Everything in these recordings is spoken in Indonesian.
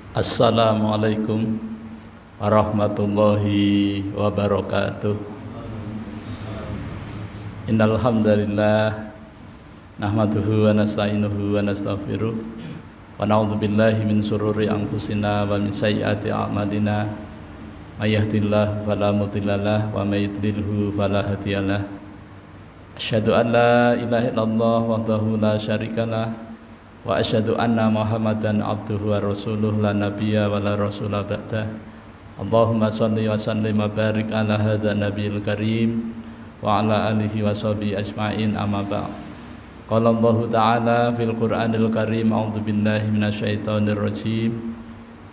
Assalamualaikum warahmatullahi wabarakatuh. Innal hamdalillah nahmaduhu wa nasta'inuhu wa nastaghfiruh wa na'udzu billahi min shururi anfusina wa min sayyiati a'malina may yahdihillahu fala mudhillalah wa may yudlilhu fala hadiyalah. Asyhadu an la ilaha illallah wahdahu la syarikalah wa asyhadu anna Muhammadan abduhu wa rasuluh la nabiyya wa la rasula ba'dah. Allahumma shalli wa sallim wa barik ala hadzal nabiyil karim wa ala alihi wa sahbihi ajma'in, amma ba'd. Qala Allah ta'ala fil Qur'anil Karim, a'udzu billahi minasyaitonir rajim.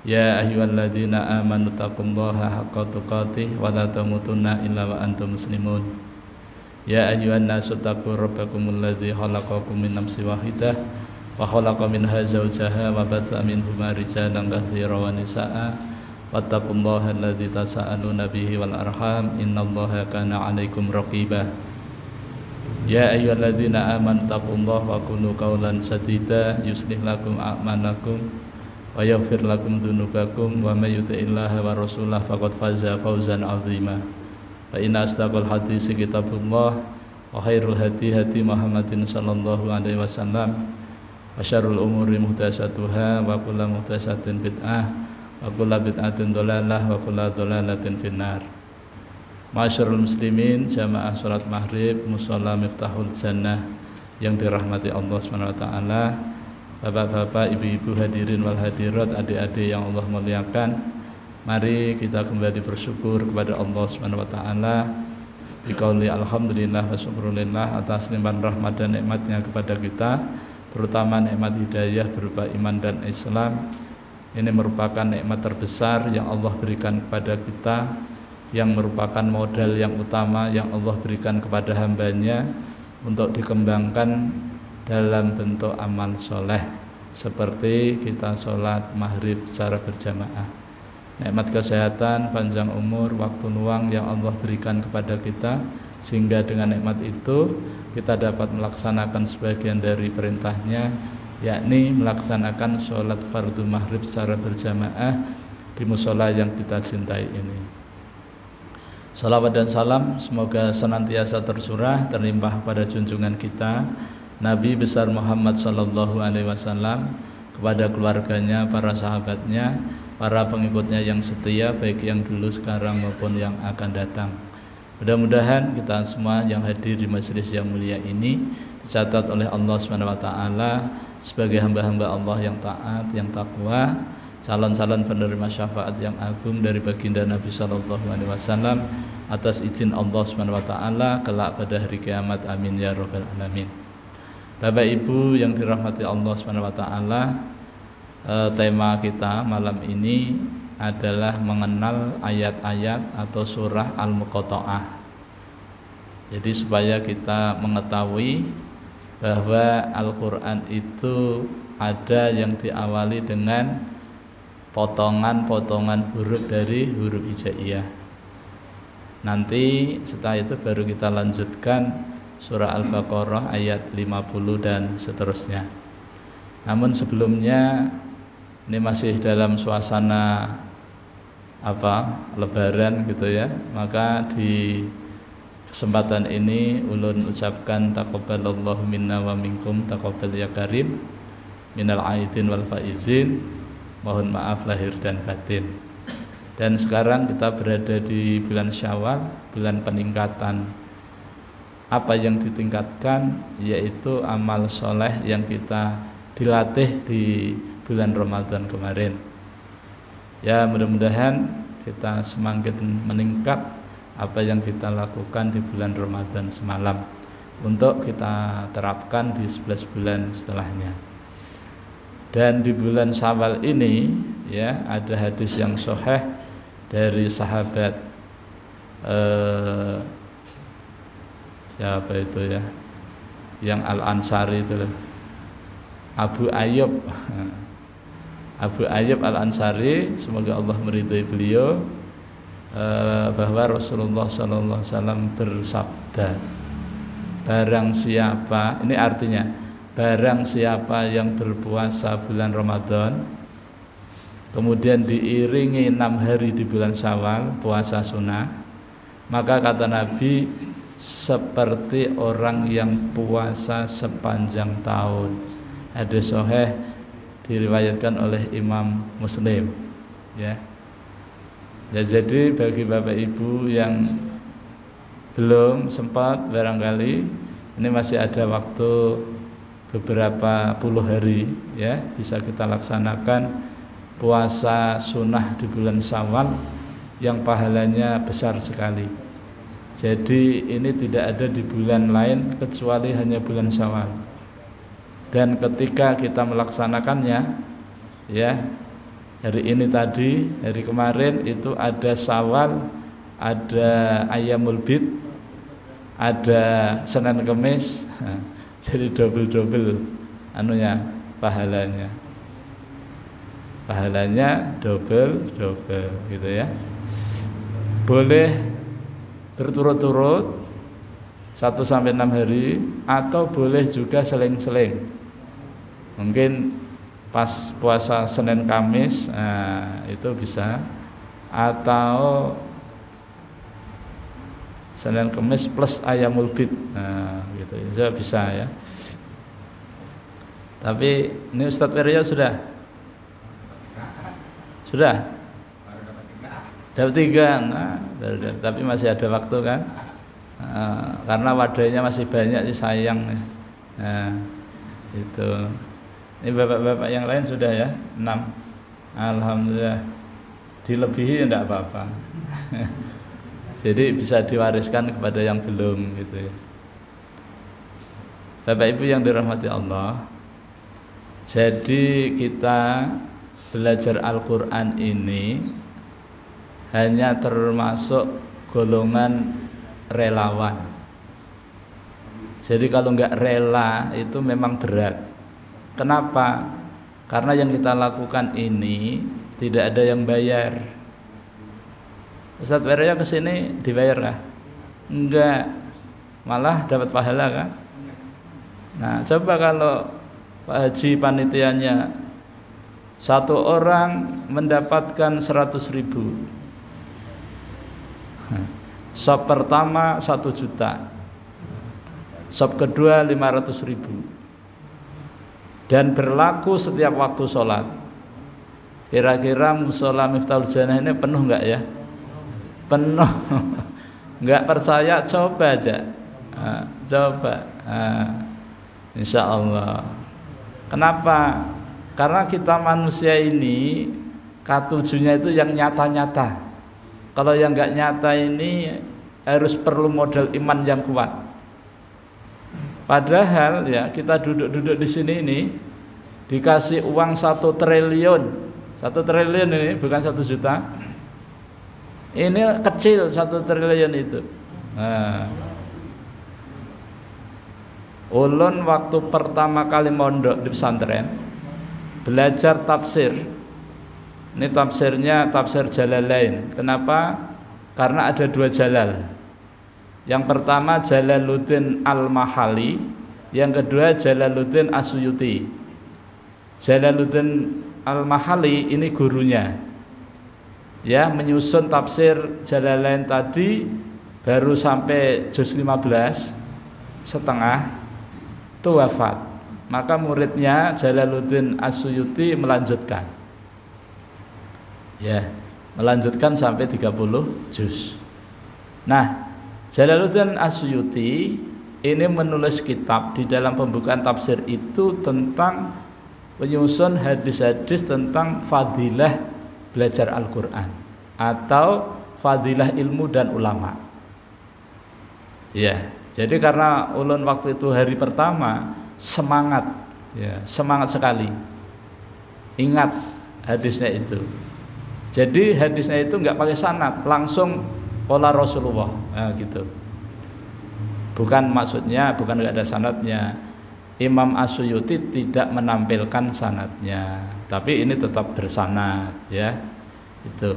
Ya ayyuhalladzina amanu taqullaha haqqa tuqatih wa la tamutunna illa wa antum muslimun. Ya ayyuhan nasu taqu rabbakumul ladzi khalaqakum min nafsin wahidah wa khalaqa minha zawjaha wa batha minhuma rijalan katsiran wa nisaa'a wattaqullaha alladzi tasaaluna bihi wal arham innallaha kana 'alaikum raqiba. Ya ayyuhalladzina amanu taqullaha wa qulu qawlan sadida yuslih lakum a'malakum wa yaghfir lakum dzunubakum wa may yuti'illaha wa rasulahu faqad faza fawzan 'azima. Fa inna asdaqal hadits kitabullah wa khairul hadi hadi Muhammadin sallallahu alaihi wasallam wa syarrul umuri muhdatsatuha wa kullu muhdatsatin bid'ah wa kullu bid'atin dhalalah wa kullu dhalalatin finnar. Ma'asyiral muslimin, jamaah salat maghrib musalla Miftahul Jannah yang dirahmati Allah Subhanahu wa taala, bapak-bapak, ibu-ibu, hadirin wal hadirat, adik-adik yang Allah muliakan. Mari kita kembali bersyukur kepada Allah Subhanahu wa taala biqauli alhamdulillah wa syukrulillah atas limpahan rahmat dan nikmatnya kepada kita, terutama nikmat hidayah berupa iman dan Islam. Ini merupakan nikmat terbesar yang Allah berikan kepada kita, yang merupakan modal yang utama yang Allah berikan kepada hambanya untuk dikembangkan dalam bentuk amal soleh, seperti kita sholat maghrib secara berjamaah. Nikmat kesehatan, panjang umur, waktu luang yang Allah berikan kepada kita, sehingga dengan nikmat itu kita dapat melaksanakan sebagian dari perintahnya, yakni melaksanakan sholat fardu maghrib secara berjamaah di musola yang kita cintai ini. Salawat dan salam semoga senantiasa tercurah terlimpah pada junjungan kita Nabi besar Muhammad sallallahu alaihi wasallam, kepada keluarganya, para sahabatnya, para pengikutnya yang setia, baik yang dulu, sekarang maupun yang akan datang. Mudah-mudahan kita semua yang hadir di majelis yang mulia ini dicatat oleh Allah Subhanahu wa taala sebagai hamba-hamba Allah yang taat, yang takwa, calon-calon penerima syafaat yang agung dari baginda Nabi sallallahu alaihi wasallam atas izin Allah Subhanahu wa taala kelak pada hari kiamat. Amin ya rabbal alamin. Bapak Ibu yang dirahmati Allah Subhanahu wa taala, tema kita malam ini adalah mengenal ayat-ayat atau surah Al-Muqatta'ah. Jadi supaya kita mengetahui bahwa Al-Qur'an itu ada yang diawali dengan potongan-potongan huruf dari huruf hijaiyah. Nanti setelah itu baru kita lanjutkan surah Al-Baqarah ayat 50 dan seterusnya. Namun sebelumnya ini masih dalam suasana lebaran gitu ya. Maka di kesempatan ini ulun ucapkan taqabbalallahu minna wa minkum, taqabbal ya karim, minal aidin wal faizin. Mohon maaf lahir dan batin. Dan sekarang kita berada di bulan Syawal, bulan peningkatan. Apa yang ditingkatkan yaitu amal soleh yang kita dilatih di bulan Ramadan kemarin. Ya, mudah-mudahan kita semakin meningkat apa yang kita lakukan di bulan Ramadan semalam untuk kita terapkan di 11 bulan setelahnya. Dan di bulan Syawal ini ya ada hadis yang sahih dari sahabat yang Al-Ansari itu loh, Abu Ayyub Al-Ansari, semoga Allah meridhai beliau, bahwa Rasulullah SAW bersabda, barang siapa, ini artinya barang siapa yang berpuasa bulan Ramadan kemudian diiringi 6 hari di bulan Syawal puasa sunnah, maka kata Nabi seperti orang yang puasa sepanjang tahun. Hadis sahih diriwayatkan oleh Imam Muslim, ya. Ya, jadi bagi Bapak Ibu yang belum sempat, barangkali ini masih ada waktu beberapa puluh hari, ya, bisa kita laksanakan puasa sunnah di bulan Syawal yang pahalanya besar sekali. Jadi ini tidak ada di bulan lain kecuali hanya bulan Syawal. Dan ketika kita melaksanakannya, ya, hari ini tadi, hari kemarin itu ada Syawal, ada Ayyamul Bid, ada Senin Kemis, jadi double anunya pahalanya double gitu ya. Boleh berturut-turut 1-6 hari, atau boleh juga seling-seling. Mungkin pas puasa Senin Kamis, itu bisa, atau Senin Kemis plus Ayyamul Bid, gitu ya, bisa ya. Tapi ini Ustadz Wiryo sudah dapat 3, tapi masih ada waktu kan, karena wadahnya masih banyak sih, sayang. Itu ini bapak-bapak yang lain sudah ya 6, alhamdulillah. Dilebihi tidak apa-apa. Jadi bisa diwariskan kepada yang belum, gitu ya. Bapak Ibu yang dirahmati Allah, jadi kita belajar Al-Quran ini hanya termasuk golongan relawan. Jadi kalau nggak rela itu memang berat. Kenapa? Karena yang kita lakukan ini tidak ada yang bayar. Ustadz Wiryo kesini dibayar lah? Enggak, malah dapat pahala kan? Nah, coba kalau Pak Haji panitianya, 1 orang mendapatkan 100.000, sop pertama 1 juta, sop kedua 500.000, dan berlaku setiap waktu sholat. Kira-kira musola Miftahul Jannah ini penuh enggak ya? Penuh. Enggak percaya, coba aja, coba, insya Allah. Kenapa? Karena kita manusia ini katujunya itu yang nyata-nyata. Kalau yang enggak nyata ini harus perlu modal iman yang kuat. Padahal ya kita duduk-duduk di sini ini dikasih uang 1 triliun. 1 triliun ini bukan 1 juta. Ini kecil 1 triliun itu. Ulun waktu pertama kali mondok di pesantren belajar tafsir. Ini tafsirnya tafsir Jalalain. Kenapa? Karena ada 2 Jalal. Yang pertama Jalaluddin Al-Mahali, yang kedua Jalaluddin As-Suyuti. Jalaluddin Al-Mahali ini gurunya, ya, menyusun tafsir Jalalain tadi baru sampai juz 15 setengah itu wafat. Maka muridnya Jalaluddin As-Suyuti melanjutkan, ya, melanjutkan sampai 30 juz. Nah, Jalaluddin As-Suyuti ini menulis kitab di dalam pembukaan tafsir itu tentang menyusun hadis-hadis tentang fadilah belajar Al-Quran atau fadilah ilmu dan ulama. Ya, jadi karena ulun waktu itu hari pertama semangat, ya, semangat sekali. Ingat hadisnya itu. Jadi hadisnya itu nggak pakai sanad, langsung qala Rasulullah, nah, gitu. Bukan maksudnya, bukan nggak ada sanadnya. Imam As-Suyuti tidak menampilkan sanadnya, tapi ini tetap bersanad, ya, itu.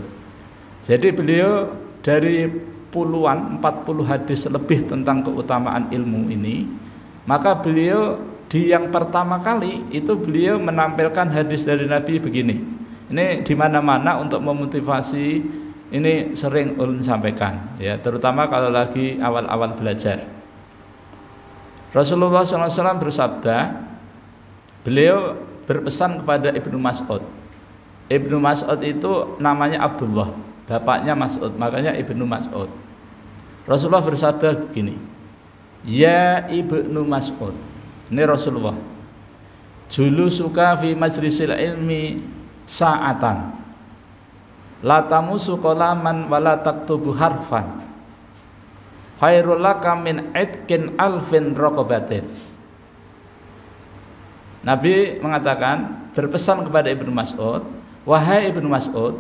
Jadi beliau dari puluhan, 40 hadis lebih tentang keutamaan ilmu ini, maka beliau di yang pertama kali itu beliau menampilkan hadis dari Nabi begini. Ini di mana-mana untuk memotivasi, ini sering ulun sampaikan ya, terutama kalau lagi awal-awal belajar. Rasulullah SAW bersabda, beliau berpesan kepada Ibnu Mas'ud. Ibnu Mas'ud itu namanya Abdullah, bapaknya Mas'ud, makanya Ibnu Mas'ud. Rasulullah bersabda begini, ya Ibnu Mas'ud, ini Rasulullah, julusuka fi majlisil ilmi sa'atan, la tamusu qalaman wa la taktubu harfan, khairul laka min itqin alfin raqabatin. Nabi mengatakan, berpesan kepada Ibnu Mas'ud, wahai Ibnu Mas'ud,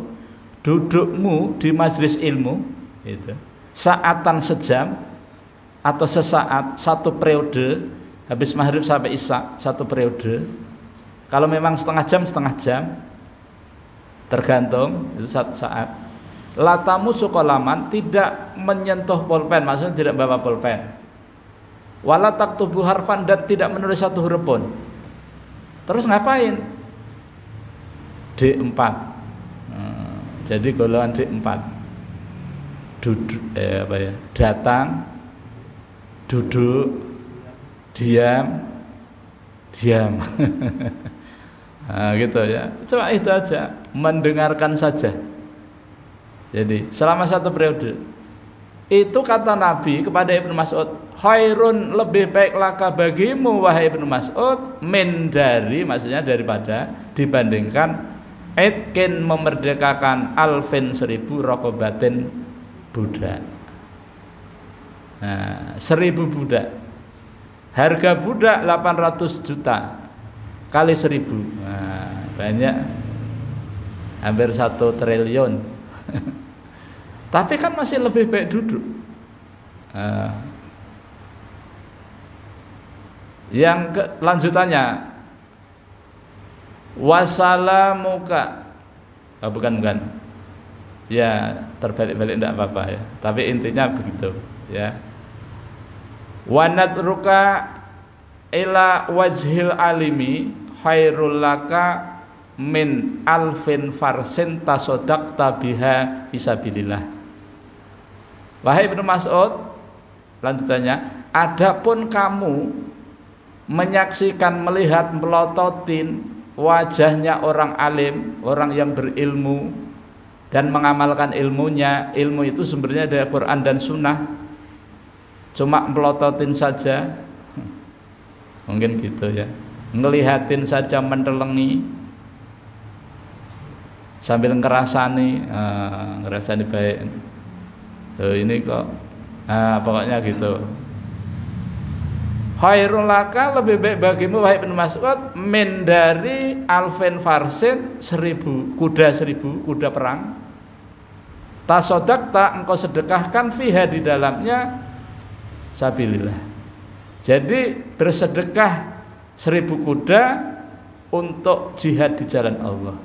dudukmu di majlis ilmu itu saatan, sejam atau sesaat, satu periode, habis maghrib sampai isya, satu periode. Kalau memang setengah jam, tergantung, itu satu saat. Latamu sukolaman, tidak menyentuh pulpen, maksudnya tidak bawa pulpen. Wala taktubu harfan, dan tidak menulis satu huruf pun. Terus ngapain? D4. Jadi golongan D4. Datang, duduk, diam. Nah, gitu ya. Cuma itu aja, mendengarkan saja. Jadi selama satu periode. Itu kata Nabi kepada Ibnu Mas'ud, khairun, lebih baik laka bagimu wahai Ibnu Mas'ud, min dari, maksudnya daripada, dibandingkan itqin, memerdekakan alfin, 1000 raqabatin, budak. Nah, 1000 budak. Harga budak 800 juta kali 1000. Nah, banyak, hampir 1 triliun. Tapi kan masih lebih baik duduk. Yang lanjutannya, wasalamuka. Bukan. Ya, terbalik-balik tidak apa-apa ya. Tapi intinya begitu ya. Wanadruka ila wajhil alimi khairul laka min alfin farsin tasodakta biha fisabilillah. Wahai Ibnu Mas'ud, lanjutannya, adapun kamu menyaksikan, melihat, melototin wajahnya orang alim, orang yang berilmu dan mengamalkan ilmunya. Ilmu itu sumbernya dari Quran dan Sunnah. Cuma melototin saja, mungkin gitu ya, ngelihatin saja, mendelengi sambil ngerasani baik, ini kok, pokoknya gitu. Khairul laka, lebih baik bagimu wahai Ibnu Mas'ud, min dari alfin farsin, 1000 kuda, 1000 kuda perang. Tasodakta, engkau sedekahkan, fiha, di dalamnya, sabilillah. Jadi bersedekah 1000 kuda untuk jihad di jalan Allah.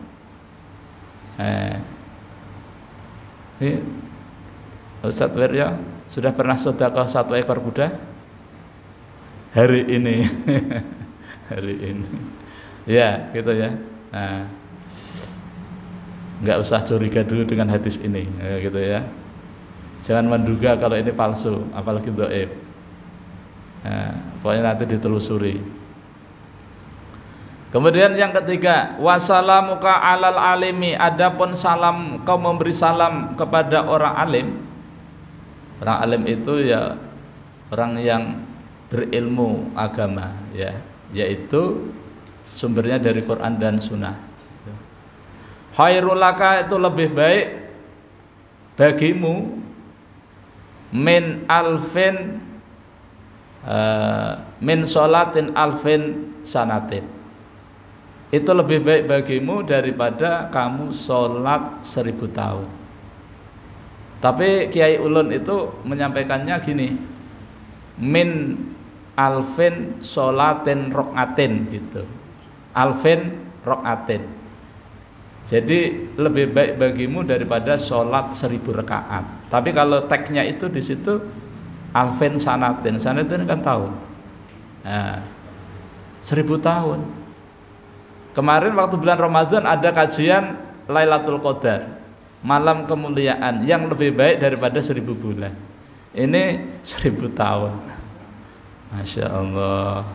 Ini Ustadz Wirya sudah pernah sedekah 1 ekor kuda? Hari ini. Hari ini. Ya, gitu ya. Nah, nggak usah curiga dulu dengan hadis ini, gitu ya. Jangan menduga kalau ini palsu, apalagi dhaif. Nah, pokoknya nanti ditelusuri. Kemudian yang ketiga, wasalamuka alal alimi, adapun salam, kau memberi salam kepada orang alim. Orang alim itu ya orang yang berilmu agama ya, yaitu sumbernya dari Quran dan Sunnah. Khairul laka, itu lebih baik bagimu, min alfin min sholatin alfin sanatin, itu lebih baik bagimu daripada kamu sholat 1000 tahun. Tapi Kiai Ulun itu menyampaikannya gini, min alfin sholatin rokatin, gitu, alfin rokatin. Jadi lebih baik bagimu daripada sholat 1000 rakaat. Tapi kalau teksnya itu di situ alfin sanatin, sanatin kan tahun. Nah, 1000 tahun. Kemarin waktu bulan Ramadan ada kajian Lailatul Qadar, malam kemuliaan yang lebih baik daripada 1000 bulan. Ini 1000 tahun. Masya Allah.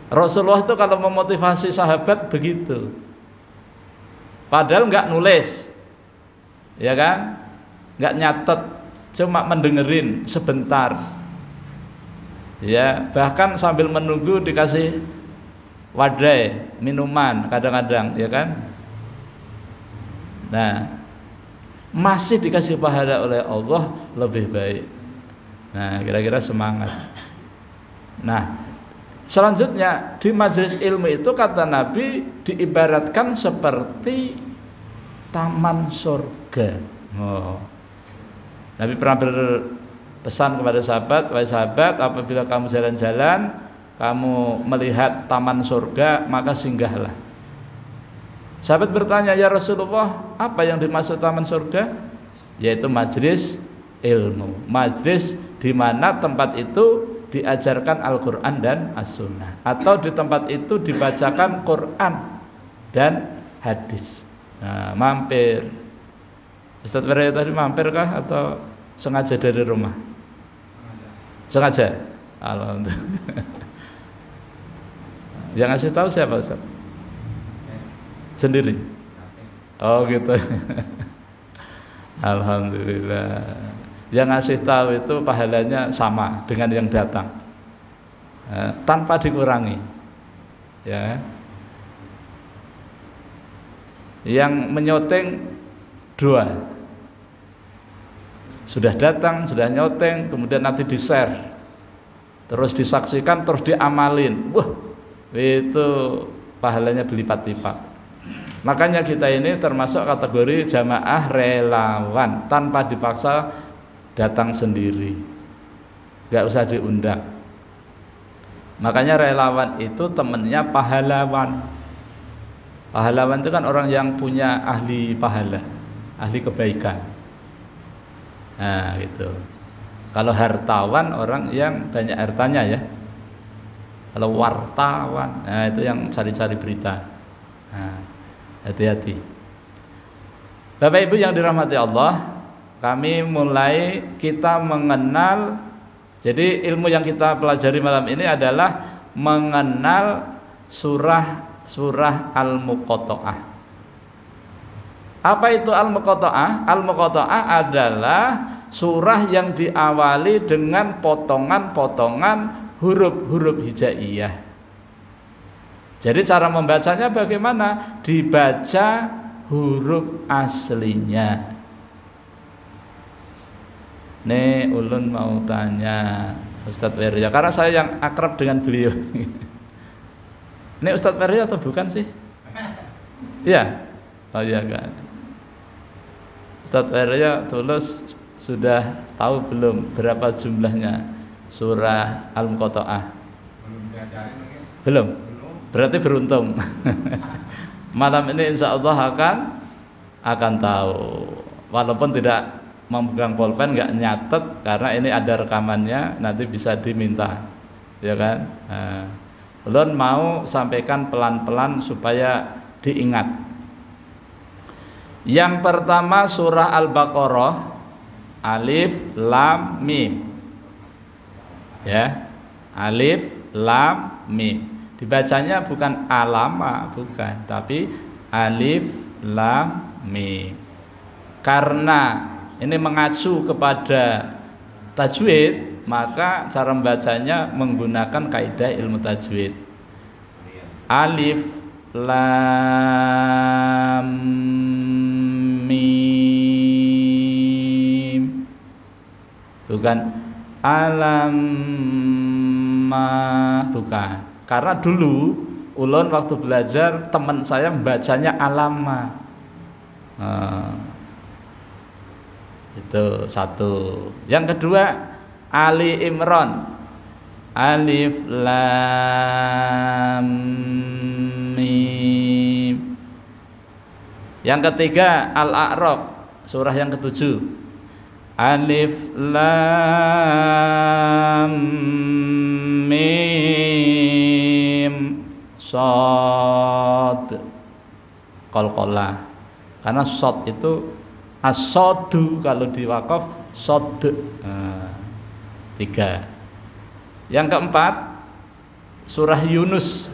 Rasulullah itu kalau memotivasi sahabat begitu. Padahal nggak nulis, ya kan? Nggak nyatet, cuma mendengerin sebentar. Ya, bahkan sambil menunggu dikasih wadai minuman kadang-kadang, ya kan? Nah, masih dikasih pahala oleh Allah lebih baik. Nah, kira-kira semangat. Nah, selanjutnya di majelis ilmu itu kata Nabi diibaratkan seperti taman surga. Oh. Nabi pernah berpesan kepada sahabat, wahai sahabat, apabila kamu jalan-jalan, kamu melihat taman surga, maka singgahlah. Sahabat bertanya, ya Rasulullah, apa yang dimaksud taman surga? Yaitu majelis ilmu, majelis di mana tempat itu diajarkan Al-Quran dan As-Sunnah, atau di tempat itu dibacakan Quran dan hadis. Nah, mampir. Ustadz Ferry tadi mampir kah atau sengaja dari rumah? Sengaja. Alhamdulillah. Yang ngasih tahu siapa Ustadz? Sendiri. Oh gitu. Alhamdulillah. Yang ngasih tahu itu pahalanya sama dengan yang datang, tanpa dikurangi, ya. Yang menyoteng 2, sudah datang, sudah nyoteng, kemudian nanti di-share, terus disaksikan, terus diamalin, wah itu pahalanya berlipat-lipat. Makanya kita ini termasuk kategori jamaah relawan, tanpa dipaksa datang sendiri, gak usah diundang. Makanya relawan itu temennya pahlawan. Pahlawan itu kan orang yang punya ahli pahala, ahli kebaikan. Nah gitu. Kalau hartawan orang yang banyak hartanya, ya. Kalau wartawan, nah itu yang cari-cari berita. Nah, hati-hati. Bapak Ibu yang dirahmati Allah, kami mulai kita mengenal. Jadi ilmu yang kita pelajari malam ini adalah mengenal surah Al-Muqatta'ah. Apa itu Al-Muqatta'ah? Al-Muqatta'ah adalah surah yang diawali dengan potongan-potongan huruf-huruf hijaiyah. Jadi cara membacanya bagaimana? Dibaca huruf aslinya. Nih ulun mau tanya Ustadz Ferry, karena saya yang akrab dengan beliau. Ini Ustadz Ferry atau bukan sih? Iya. Oh iya kan. Ustadz Ferry Tulus sudah tahu belum berapa jumlahnya surah Al-Muqatta'ah? Belum. Berarti beruntung. Malam ini insya Allah akan tahu. Walaupun tidak memegang pulpen, nggak nyatet karena ini ada rekamannya, nanti bisa diminta, ya kan? Ulun mau sampaikan pelan-pelan supaya diingat. Yang pertama surah Al-Baqarah, alif lam mim, ya, alif lam mim. Dibacanya bukan alama, bukan, tapi alif lam mim. Karena ini mengacu kepada tajwid, maka cara membacanya menggunakan kaidah ilmu tajwid. Alif lam mim, bukan alam ma, bukan. Karena dulu ulun waktu belajar teman saya membacanya alama. Itu satu. Yang kedua Ali Imran, alif lam mim. Yang ketiga Al-A'raf, surah yang ke-7, alif lam mim shad, qalqalah. Karena sod itu as-sodu, kalau di wakaf sod. Tiga. Yang keempat, surah Yunus.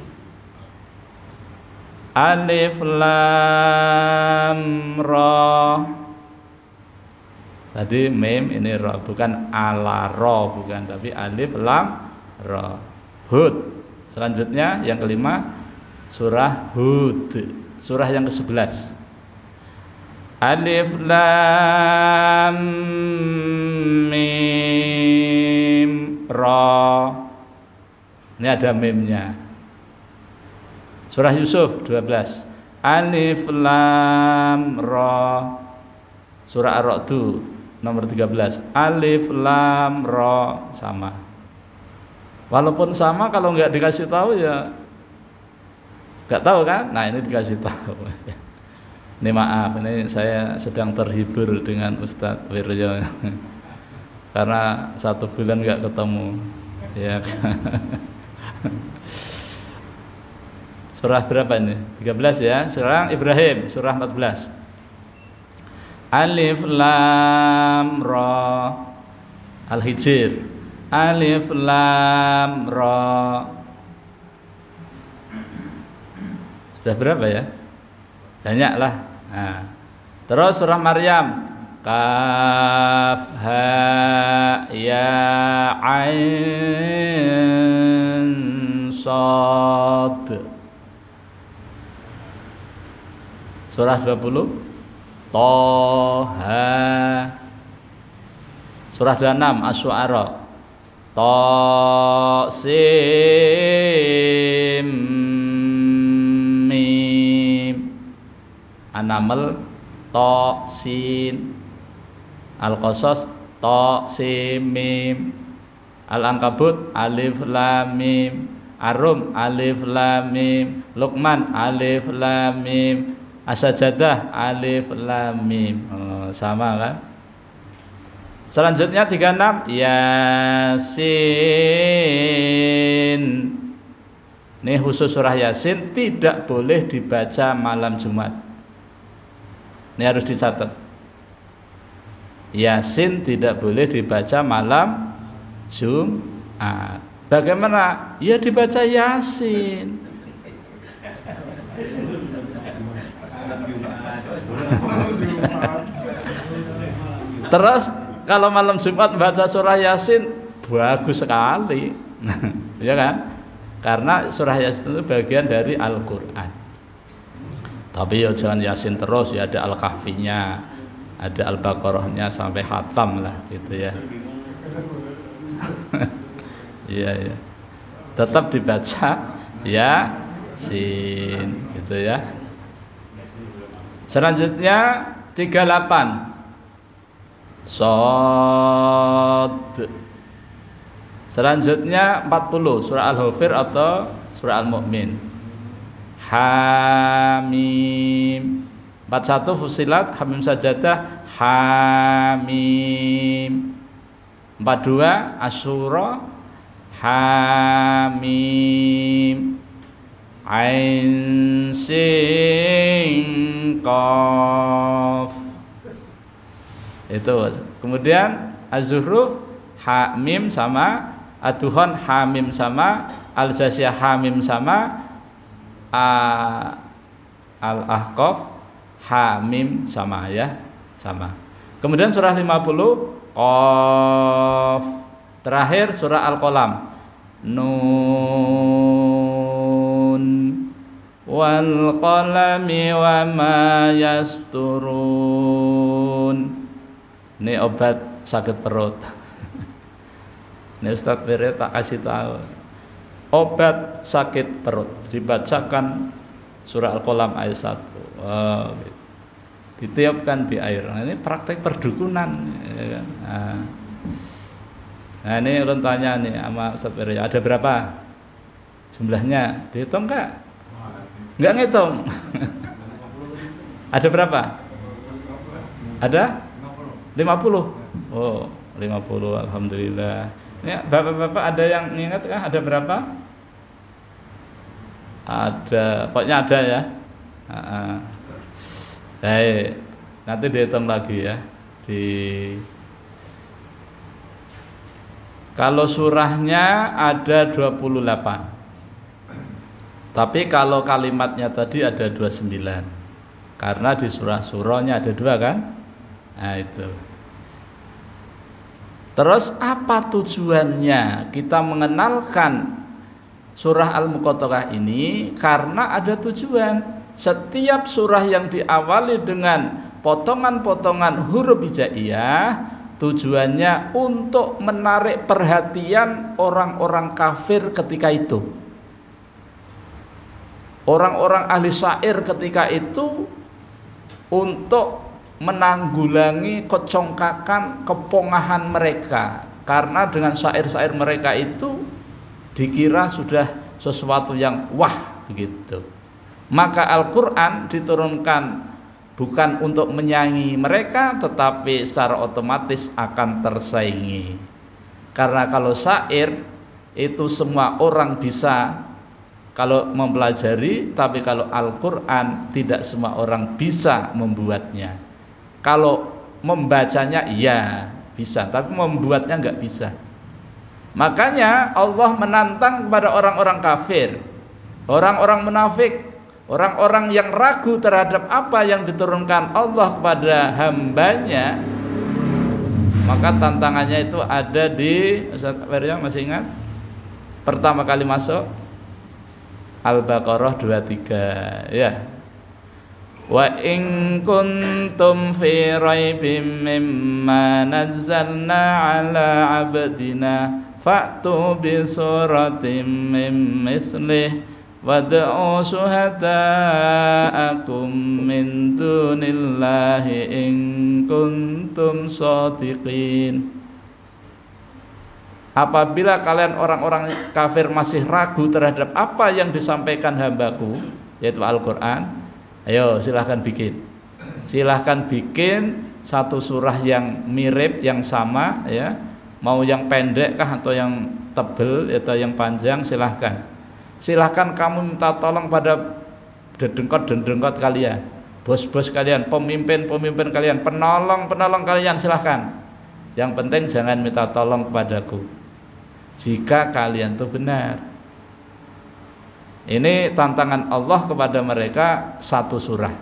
Alif lam ra. Tadi mim, ini ra, bukan ala ra, bukan, tapi alif lam ra. Hud. Selanjutnya yang kelima, surah Hud, surah yang ke-11. Alif lam mim ra. Ini ada mimnya. Surah Yusuf 12. Alif lam ra. Surah Ar-Ra'd nomor 13. Alif lam ra, sama. Walaupun sama, kalau nggak dikasih tahu ya nggak tahu kan? Nah, ini dikasih tahu. Ini maaf, ini saya sedang terhibur dengan Ustadz Wirjo karena 1 bulan nggak ketemu, ya. Surah berapa ini? 13 ya. Sekarang Ibrahim, surah 14. Alif lam ra. Al-Hijr. Alif lam ra. Sudah berapa ya? Banyak lah. Nah, terus surah Maryam, kaf ha ya ain sad. Surah 20, Toha. Surah 26, Asy-Syu'ara, Tasim mim. An-Naml, Tasin. Al-Qasas, Tasim mim. Al-Ankabut, alif lam mim. Ar-Rum, alif lam mim. Luqman, alif lam mim. As-Sajdah, alif lam mim. Sama kan? Selanjutnya 36, Yasin. Ini khusus surah Yasin, tidak boleh dibaca malam Jumat. Ini harus dicatat. Yasin tidak boleh dibaca malam Jumat. Bagaimana? Ya dibaca Yasin. Terus kalau malam Jumat baca surah Yasin, bagus sekali. Ya kan? Karena surah Yasin itu bagian dari Al-Qur'an. Tapi ya jangan Yasin terus, ya ada Al-Kahfinya, ada Al-Baqarahnya sampai khatam lah gitu ya. Iya ya. Tetap dibaca Yasin gitu ya. Selanjutnya 38, Shad. Selanjutnya 40, surah Al-Ghafir atau surah Al-Mu'min. Hamim. 41 Fussilat, Hamim Sajadah, Hamim. 42 Asy-Syura, Hamim. Ain Sin Qaf. Itu. Kemudian Az-Zukhruf, Hamim sama, Ad-Duhan Hamim sama, Al-Jasiyah Hamim sama, Al-Ahqaf Hamim sama ya, sama. Kemudian surah 50 Qaf. Terakhir surah Al-Qalam, Nun wal qalami wa ma yasturun. Ini obat sakit perut. Ini Ustadz Bere tak kasih tahu. Obat sakit perut dibacakan surah Al-Qalam ayat 1. Wow, gitu. Ditiupkan di air. Nah, ini praktek perdukunan ya kan? Nah ini ulun tanya nih sama Ustadz Bere, ada berapa jumlahnya? Dihitung enggak? Enggak ngitung. Ada berapa? Ada? 50. Oh, 50, alhamdulillah. Ini bapak-bapak ada yang ingat kan? Ada berapa? Ada, pokoknya ada ya. Baik, nanti dihitung lagi ya. Kalau surahnya ada 28. Tapi kalau kalimatnya tadi ada 29. Karena di surah-surahnya ada 2 kan? Nah itu. Terus apa tujuannya kita mengenalkan surah Al-Muqatta'ah ini? Karena ada tujuan. Setiap surah yang diawali dengan potongan-potongan huruf hijaiyah tujuannya untuk menarik perhatian orang-orang kafir ketika itu. Orang-orang ahli syair ketika itu untuk menanggulangi kecongkakan, kepongahan mereka. Karena dengan syair-syair mereka itu dikira sudah sesuatu yang wah begitu. Maka Al-Quran diturunkan bukan untuk menyaingi mereka, tetapi secara otomatis akan tersaingi. Karena kalau syair itu semua orang bisa kalau mempelajari, tapi kalau Al-Quran tidak semua orang bisa membuatnya. Kalau membacanya iya bisa, tapi membuatnya nggak bisa. Makanya Allah menantang kepada orang-orang kafir, orang-orang munafik, orang-orang yang ragu terhadap apa yang diturunkan Allah kepada hambanya. Maka tantangannya itu ada di Ustaz Ferya, masih ingat? Pertama kali masuk Al-Baqarah 23 ya. Wa in kuntum fi raibim mimma nazzalna ala abdina fa'tu bi suratim mim mislih wad'u syuhada'akum min dunillahi in kuntum shadiqin. Apabila kalian orang-orang kafir masih ragu terhadap apa yang disampaikan hambaku, yaitu Al-Quran, ayo silahkan bikin. Silahkan bikin satu surah yang mirip, yang sama ya. Mau yang pendek kah atau yang tebel atau yang panjang, silahkan. Silahkan kamu minta tolong pada dedengkot kalian, bos-bos kalian, pemimpin kalian, penolong kalian, silahkan. Yang penting jangan minta tolong kepadaku jika kalian itu benar. Ini tantangan Allah kepada mereka satu surah.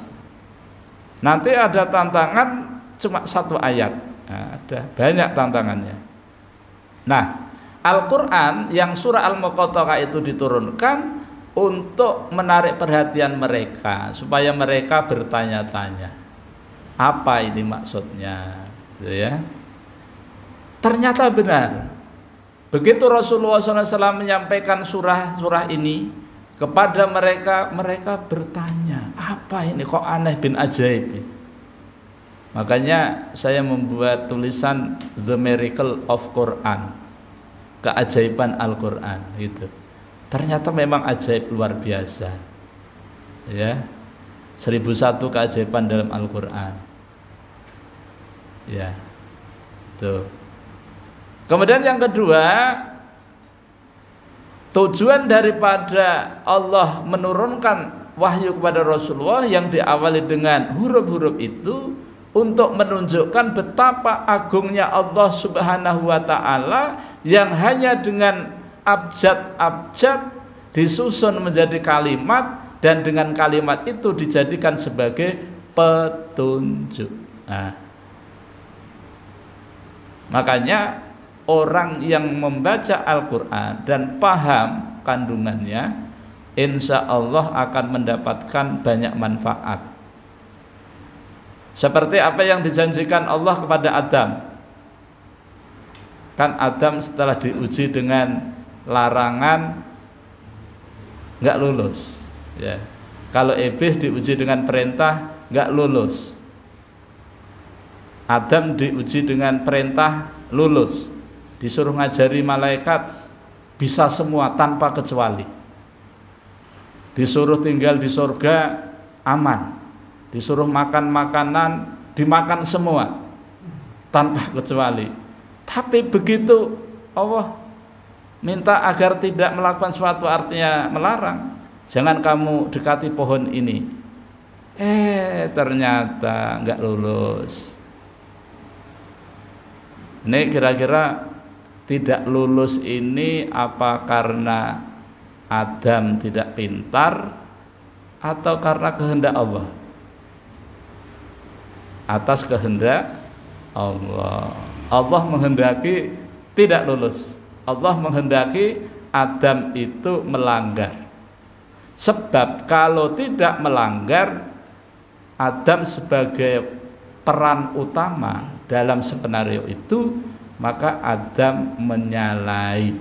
Nanti ada tantangan cuma satu ayat. Nah, ada banyak tantangannya. Nah, Al-Quran yang surah Al-Muqatta'ah itu diturunkan untuk menarik perhatian mereka supaya mereka bertanya-tanya apa ini maksudnya, gitu ya. Ternyata benar. Begitu Rasulullah SAW menyampaikan surah ini kepada mereka, mereka bertanya, apa ini kok aneh bin ajaib. Makanya saya membuat tulisan The Miracle of Quran, keajaiban Al-Quran gitu. Ternyata memang ajaib luar biasa ya. 1001 keajaiban dalam Al-Quran ya. Tuh. Kemudian yang kedua, tujuan daripada Allah menurunkan wahyu kepada Rasulullah yang diawali dengan huruf-huruf itu untuk menunjukkan betapa agungnya Allah Subhanahu wa Ta'ala yang hanya dengan abjad-abjad disusun menjadi kalimat, dan dengan kalimat itu dijadikan sebagai petunjuk. Nah, makanya orang yang membaca Al-Quran dan paham kandungannya, insya Allah akan mendapatkan banyak manfaat. Seperti apa yang dijanjikan Allah kepada Adam. Kan Adam setelah diuji dengan larangan nggak lulus ya. Kalau iblis diuji dengan perintah nggak lulus, Adam diuji dengan perintah lulus. Disuruh ngajari malaikat bisa semua tanpa kecuali. Disuruh tinggal di surga aman. Disuruh makan makanan dimakan semua tanpa kecuali. Tapi begitu Allah minta agar tidak melakukan sesuatu, artinya melarang. Jangan kamu dekati pohon ini. Ternyata nggak lulus. Ini kira-kira tidak lulus ini apa karena Adam tidak pintar atau karena kehendak Allah? Atas kehendak Allah. Allah menghendaki tidak lulus. Allah menghendaki Adam itu melanggar. Sebab kalau tidak melanggar, Adam sebagai peran utama dalam skenario itu, maka Adam menyalahi.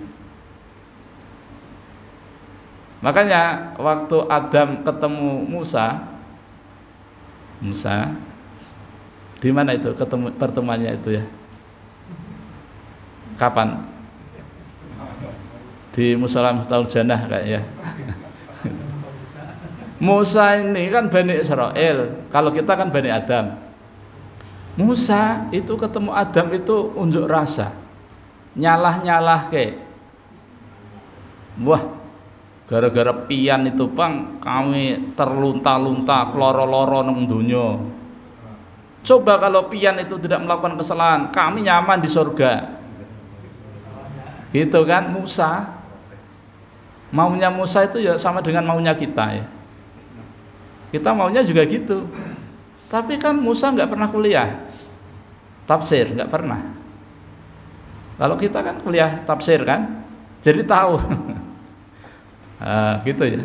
Makanya waktu Adam ketemu Musa, di mana itu ketemu pertemuannya itu ya? Kapan? Di Mushola Miftaul Jannah kayaknya. Musa ini kan Bani Israel, kalau kita kan Bani Adam. Musa itu ketemu Adam itu unjuk rasa, nyalah ke. Wah, gara-gara pian itu Bang, kami terlunta-lunta, loro-loro nang dunya. Coba kalau pian itu tidak melakukan kesalahan, kami nyaman di surga. Gitu kan Musa. Maunya Musa itu ya sama dengan maunya kita ya. Kita maunya juga gitu. Tapi kan Musa nggak pernah kuliah tafsir, nggak pernah. Kalau kita kan kuliah tafsir kan, jadi tahu. Gitu ya.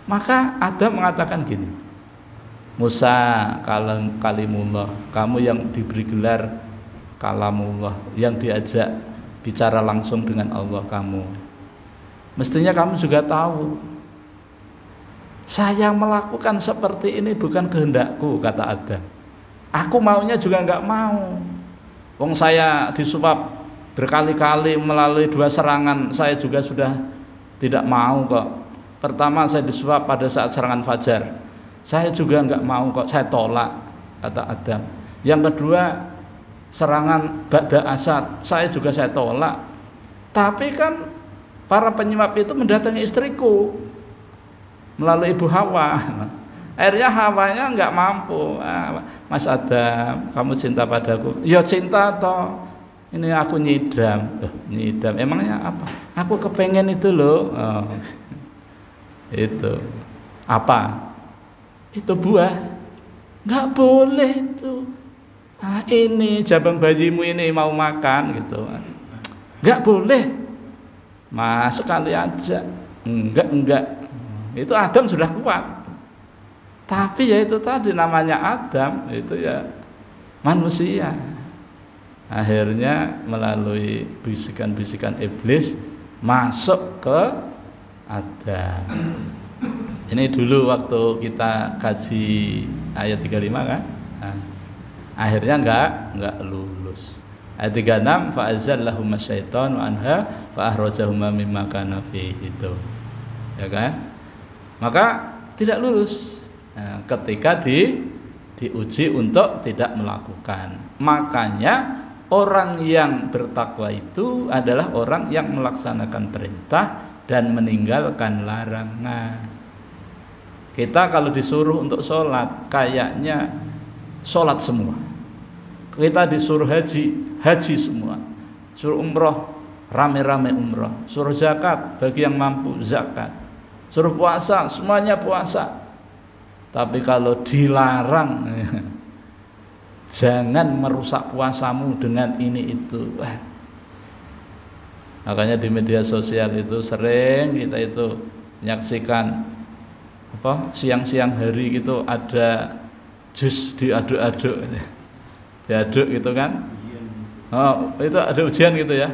Maka Adam mengatakan gini, Musa kalimullah, kamu yang diberi gelar kalamullah, yang diajak bicara langsung dengan Allah kamu. Mestinya kamu juga tahu, saya melakukan seperti ini bukan kehendakku, kata Adam. Aku maunya juga nggak mau. Wong saya disuap berkali-kali melalui 2 serangan, saya juga sudah tidak mau kok. Pertama saya disuap pada saat serangan fajar, saya juga nggak mau kok, saya tolak, kata Adam. Yang kedua serangan ba'da asar, saya tolak. Tapi kan para penyuap itu mendatangi istriku melalui ibu Hawa. Akhirnya Hawanya nggak mampu. Mas Adam, kamu cinta padaku? Ya cinta toh. Ini aku nyidam. Nyidam. Emangnya apa? Aku kepengen itu loh. Itu apa? Itu buah. Nggak boleh itu. Ini jabang bayimu ini mau makan gitu. Nggak boleh. Mas sekali aja. Enggak. Itu Adam sudah kuat. Tapi ya itu tadi namanya Adam, itu ya manusia. Akhirnya melalui bisikan-bisikan iblis masuk ke Adam. Ini dulu waktu kita kaji ayat 35 kan. Akhirnya enggak lulus. Ayat 36 fa'azallahuma syaitanu anha fa'ahrajahuma mimma kana fihi itu. Ya kan? Maka tidak lulus. Ketika diuji untuk tidak melakukan. Makanya orang yang bertakwa itu adalah orang yang melaksanakan perintah dan meninggalkan larangan. Kita kalau disuruh untuk sholat, kayaknya sholat semua. Kita disuruh haji semua. Suruh umroh, rame-rame umroh. Suruh zakat, bagi yang mampu zakat. Suruh puasa, semuanya puasa. Tapi kalau dilarang, jangan merusak puasamu dengan ini itu. Makanya di media sosial itu sering kita itu menyaksikan siang-siang hari gitu ada jus diaduk-aduk, diaduk gitu kan. Oh itu ada ujian gitu ya.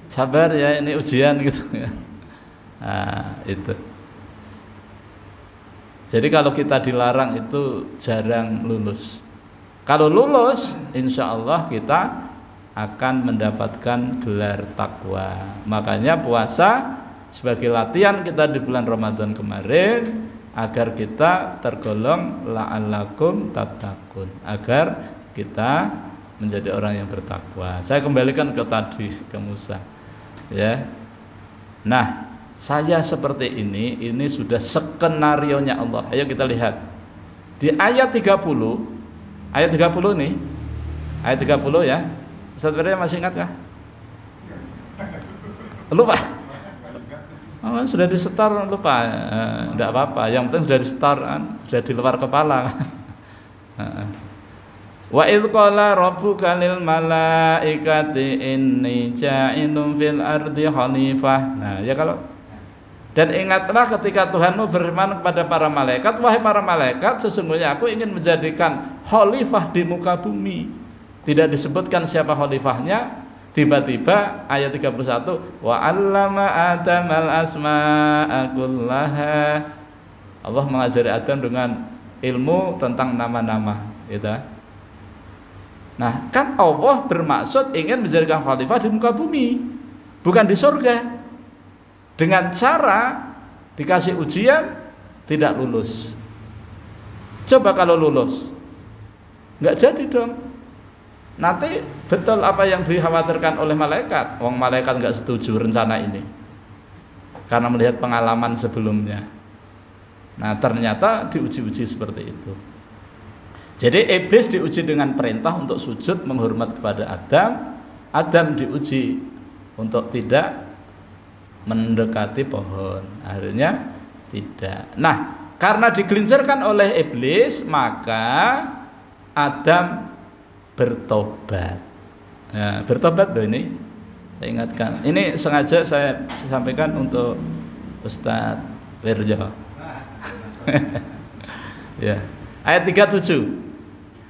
Sabar ya ini ujian gitu ya. Itu. Jadi kalau kita dilarang itu jarang lulus. Kalau lulus, insya Allah kita akan mendapatkan gelar takwa. Makanya puasa sebagai latihan kita di bulan Ramadan kemarin agar kita tergolong la'allakum tattaqun, agar kita menjadi orang yang bertakwa. Saya kembalikan ke tadi ke Musa. Ya. Nah, saya seperti ini sudah skenarionya Allah. Ayo kita lihat. Di ayat 30 nih, ayat 30 ya. Ustaz Ferry masih ingat kah? Lupa. Oh, sudah disetar lupa. Enggak apa-apa, yang penting sudah disetar, sudah di luar kepala. Wa idz qala rabbuka lil malaikati inni ja'ilun fil ardi khalifah. Nah, ya kalau dan ingatlah ketika Tuhanmu berfirman kepada para malaikat, wahai para malaikat, sesungguhnya aku ingin menjadikan khalifah di muka bumi. Tidak disebutkan siapa khalifahnya. Tiba-tiba ayat 31, wa 'allama Adamal asma'a kullaha. Allah mengajari Adam dengan ilmu tentang nama-nama, gitu. Nah, kan Allah bermaksud ingin menjadikan khalifah di muka bumi, bukan di surga. Dengan cara dikasih ujian tidak lulus. Coba kalau lulus, nggak jadi dong. Nanti betul apa yang dikhawatirkan oleh malaikat. Wong malaikat nggak setuju rencana ini karena melihat pengalaman sebelumnya. Nah, ternyata diuji-uji seperti itu. Jadi iblis diuji dengan perintah untuk sujud menghormat kepada Adam. Adam diuji untuk tidak mendekati pohon, akhirnya tidak. Nah, karena digelincirkan oleh iblis, maka Adam bertobat. Nah, bertobat loh ini. Saya ingatkan. Ini sengaja saya sampaikan untuk Ustadz Wirjo. Ya. Ayat 37.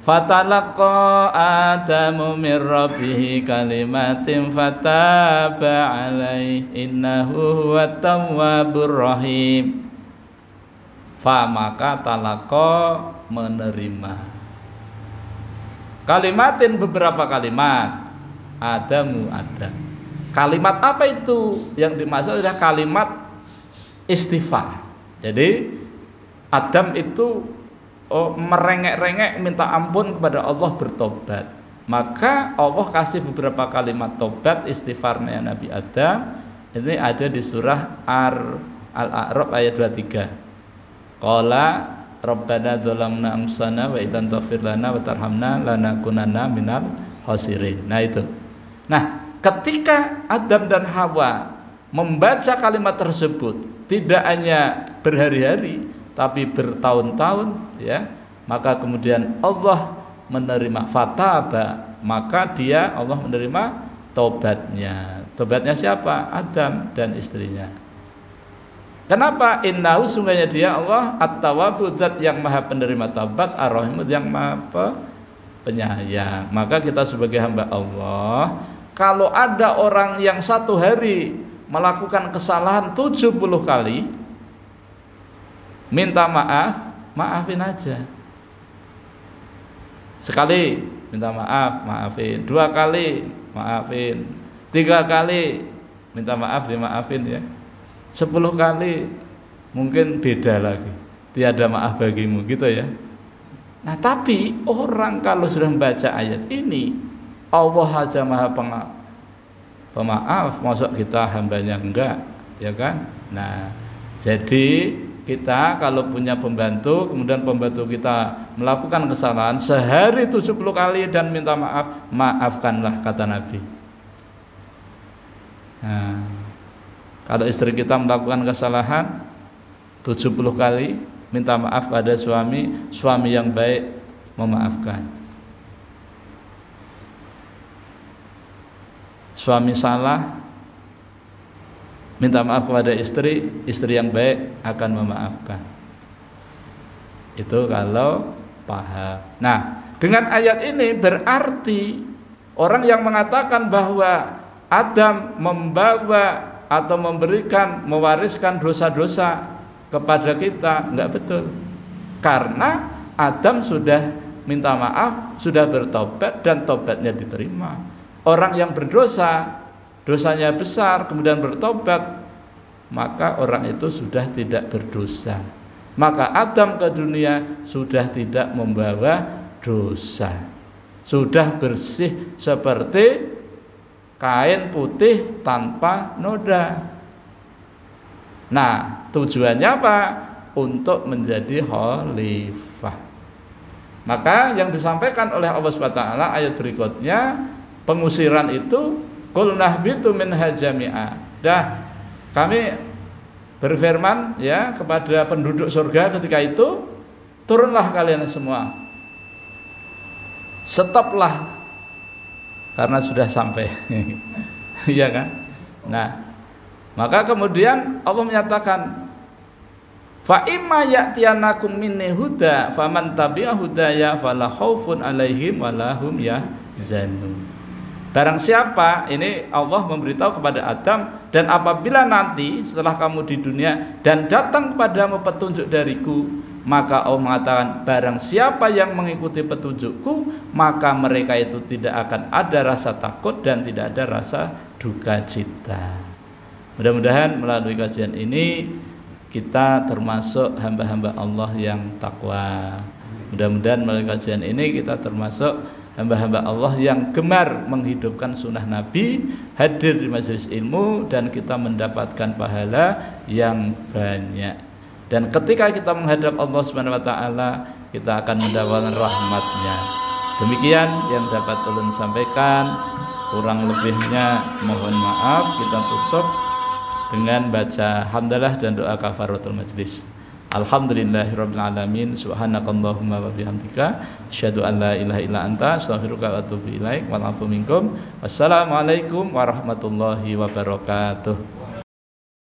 Fatalaqa Adamu min rabbih kalimatin fataba alaihi innahu huwat tawwabur rahim. Fa maka talaqa menerima. Kalimatin beberapa kalimat. Adamu Adam. Kalimat apa itu? Yang dimaksud adalah kalimat istighfar. Jadi Adam itu merengek-rengek minta ampun kepada Allah, bertobat. Maka Allah kasih beberapa kalimat tobat istighfarnya Nabi Adam. Ini ada di surah Al-A'raf ayat 23. Qala Rabbana dzalamna anfusana wa idza taghfir lana wa tarhamna lanakunanna minal khasirin. Nah itu. Nah, ketika Adam dan Hawa membaca kalimat tersebut tidak hanya berhari-hari tapi bertahun-tahun, ya, maka kemudian Allah menerima fataba, maka Allah menerima tobatnya. Tobatnya siapa? Adam dan istrinya. Kenapa? Innahu sungguhnya dia Allah at-tawwabu, zat yang maha penerima taubat, ar-rahim yang maha penyayang. Maka kita sebagai hamba Allah, kalau ada orang yang satu hari melakukan kesalahan 70 kali, minta maaf, maafin aja. Sekali minta maaf, maafin. 2 kali, maafin. 3 kali minta maaf, dimaafin ya. 10 kali mungkin beda lagi. Tiada maaf bagimu, gitu ya. Nah, tapi orang kalau sudah membaca ayat ini, Allah aja maha pemaaf, masuk kita hambanya enggak, ya kan? Nah, jadi kita kalau punya pembantu, kemudian pembantu kita melakukan kesalahan sehari 70 kali dan minta maaf, maafkanlah, kata Nabi. Nah, kalau istri kita melakukan kesalahan 70 kali, minta maaf pada suami yang baik memaafkan. Suami salah, minta maaf kepada istri yang baik akan memaafkan. Itu kalau paham. Nah, dengan ayat ini berarti orang yang mengatakan bahwa Adam membawa atau mewariskan dosa-dosa kepada kita, enggak betul. Karena Adam sudah minta maaf, sudah bertobat dan tobatnya diterima. Orang yang berdosa, dosanya besar, kemudian bertobat, maka orang itu sudah tidak berdosa. Maka Adam ke dunia sudah tidak membawa dosa, sudah bersih seperti kain putih tanpa noda. Nah, tujuannya apa? Untuk menjadi khalifah. Maka yang disampaikan oleh Allah Subhanahu wa taala ayat berikutnya, pengusiran itu qul nahbitu minha jami'a. Dah kami berfirman ya kepada penduduk surga ketika itu, turunlah kalian semua. Stoplah karena sudah sampai. Iya kan? Nah, maka kemudian Allah menyatakan fa imma ya'tiyanakum minni huda faman tabi'a hudaya fala khaufun 'alaihim wala hum yahzanun. Barang siapa, ini Allah memberitahu kepada Adam, dan apabila nanti setelah kamu di dunia dan datang kepadamu petunjuk dariku, maka Allah mengatakan barang siapa yang mengikuti petunjukku, maka mereka itu tidak akan ada rasa takut dan tidak ada rasa duka cita. Mudah-mudahan melalui kajian ini kita termasuk hamba-hamba Allah yang takwa. Mudah-mudahan melalui kajian ini kita termasuk hamba-hamba Allah yang gemar menghidupkan sunnah Nabi, hadir di majelis ilmu, dan kita mendapatkan pahala yang banyak. Dan ketika kita menghadap Allah Subhanahu wa taala, kita akan mendapatkan rahmatnya. Demikian yang dapat ulun sampaikan, kurang lebihnya mohon maaf. Kita tutup dengan baca hamdalah dan doa kafaratul majlis. Alhamdulillahirabbil alamin, subhanakallahumma wa bihamdika asyhadu an la ilaha illa anta astaghfiruka wa atubu ilaik. Wal afu minkum. Wassalamualaikum warahmatullahi wabarakatuh.